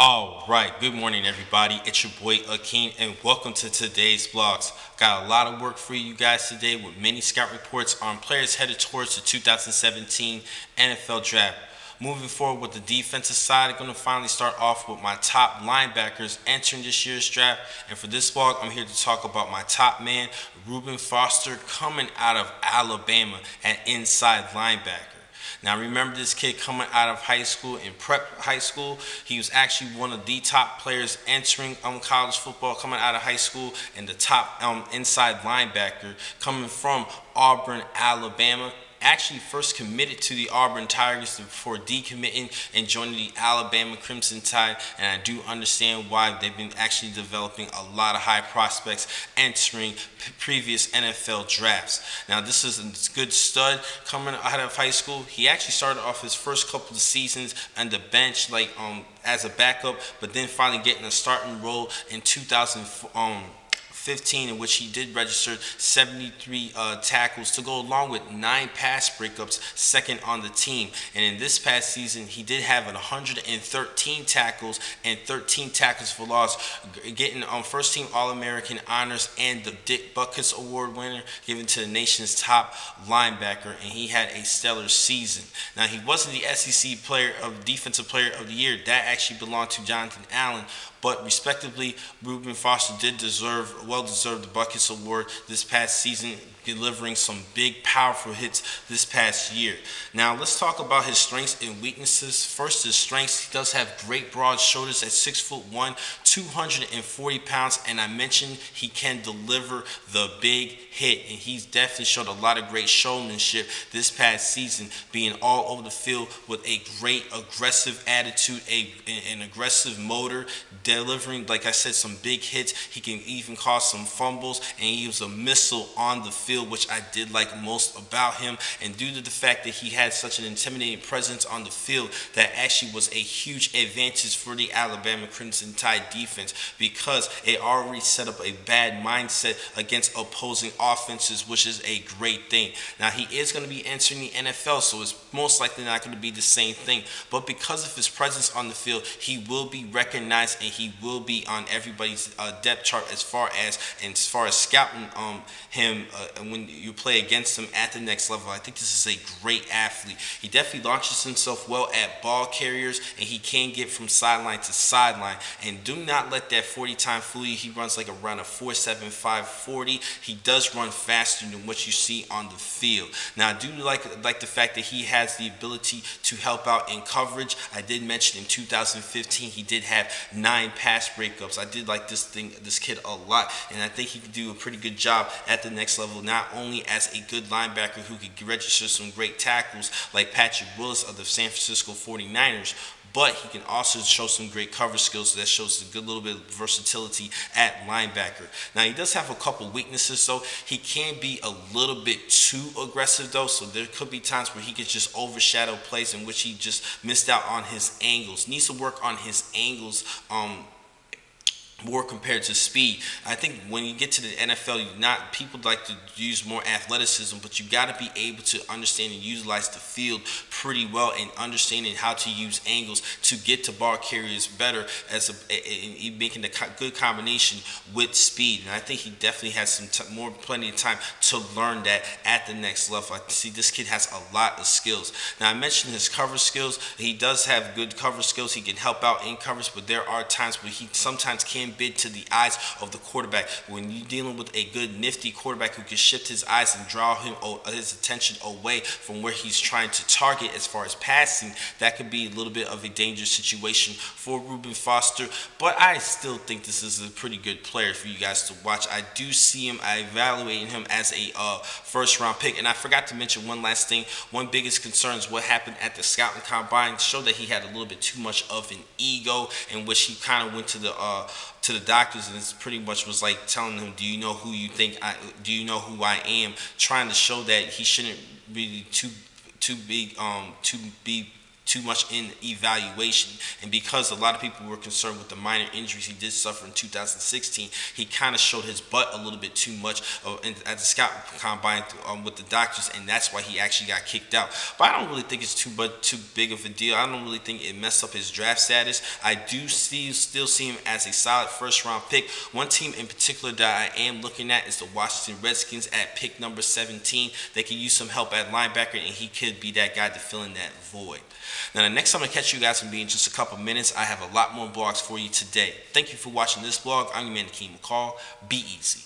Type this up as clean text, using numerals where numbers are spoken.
All right, good morning, everybody. It's your boy Akeem, and welcome to today's vlogs. Got a lot of work for you guys today with many scout reports on players headed towards the 2017 NFL Draft. Moving forward with the defensive side, I'm going to finally start off with my top linebackers entering this year's draft. And for this vlog, I'm here to talk about my top man, Reuben Foster, coming out of Alabama at inside linebacker. Now remember this kid coming out of high school, in prep high school. He was actually one of the top players entering college football coming out of high school, and the top inside linebacker coming from Auburn, Alabama. Actually first committed to the Auburn Tigers before decommitting and joining the Alabama Crimson Tide, and I do understand why. They've been actually developing a lot of high prospects entering previous NFL drafts. Now this is a good stud coming out of high school. He actually started off his first couple of seasons on the bench as a backup, but then finally getting a starting role in 2015, in which he did register 73 tackles to go along with 9 pass breakups, second on the team. And in this past season, he did have 113 tackles and 13 tackles for loss, getting first team All-American honors and the Dick Butkus Award winner given to the nation's top linebacker, and he had a stellar season. Now, he wasn't the SEC defensive player of the year. That actually belonged to Jonathan Allen, but respectively, Reuben Foster did well deserve the Buckets Award this past season, delivering some big, powerful hits this past year. Now, let's talk about his strengths and weaknesses. First, his strengths: he does have great broad shoulders at 6'1", 240 pounds, and I mentioned he can deliver the big hit, and he's definitely showed a lot of great showmanship this past season, being all over the field with a great aggressive attitude, an aggressive motor, delivering, like I said, some big hits. He can even cause some fumbles, and he was a missile on the field, which I did like most about him. And due to the fact that he had such an intimidating presence on the field, that actually was a huge advantage for the Alabama Crimson Tide defense, because it already set up a bad mindset against opposing offenses, which is a great thing. Now, he is going to be entering the NFL, so it's most likely not going to be the same thing, but because of his presence on the field, he will be recognized, and he will be on everybody's depth chart as far as scouting him when you play against him at the next level. I think this is a great athlete. He definitely launches himself well at ball carriers, and he can get from sideline to sideline. And do not let that 40 time fool you. He runs like around a 4.75 40. He does run faster than what you see on the field. Now, I do like the fact that he has the ability to help out in coverage. I did mention in 2015 he did have 9 pass breakups. I did like this kid a lot, and I think he could do a pretty good job at the next level, not only as a good linebacker who could register some great tackles like Patrick Willis of the San Francisco 49ers, but he can also show some great cover skills that shows a good little bit of versatility at linebacker. Now, he does have a couple weaknesses, so he can be a little bit too aggressive though, so there could be times where he could just overshadow plays in which he just missed out on his angles. Needs to work on his angles more compared to speed. I think when you get to the NFL, people like to use more athleticism, but you got to be able to understand and utilize the field pretty well, and understanding how to use angles to get to ball carriers better, in making the good combination with speed. And I think he definitely has plenty of time to learn that at the next level. I see this kid has a lot of skills. Now, I mentioned his cover skills. He does have good cover skills. He can help out in coverage, but there are times where he sometimes can bid to the eyes of the quarterback. When you're dealing with a good, nifty quarterback who can shift his eyes and draw his attention away from where he's trying to target as far as passing, that could be a little bit of a dangerous situation for Reuben Foster. But I still think this is a pretty good player for you guys to watch. I do see him, I evaluating him as a first-round pick. And I forgot to mention one last thing. One biggest concern is what happened at the scouting combine. Showed that he had a little bit too much of an ego, in which he kind of went to the doctors, and it's pretty much was like telling him, do you know who I am, trying to show that he shouldn't really to be too much in evaluation. And because a lot of people were concerned with the minor injuries he did suffer in 2016, he kind of showed his butt a little bit too much at the scout combine with the doctors, and that's why he actually got kicked out. But I don't really think it's too big of a deal. I don't really think it messed up his draft status. I do still see him as a solid first-round pick. One team in particular that I am looking at is the Washington Redskins at pick number 17. They could use some help at linebacker, and he could be that guy to fill in that void. Now, the next time I catch you guys will be in just a couple minutes. I have a lot more blogs for you today. Thank you for watching this blog. I'm your man, Akeem McCall. Be easy.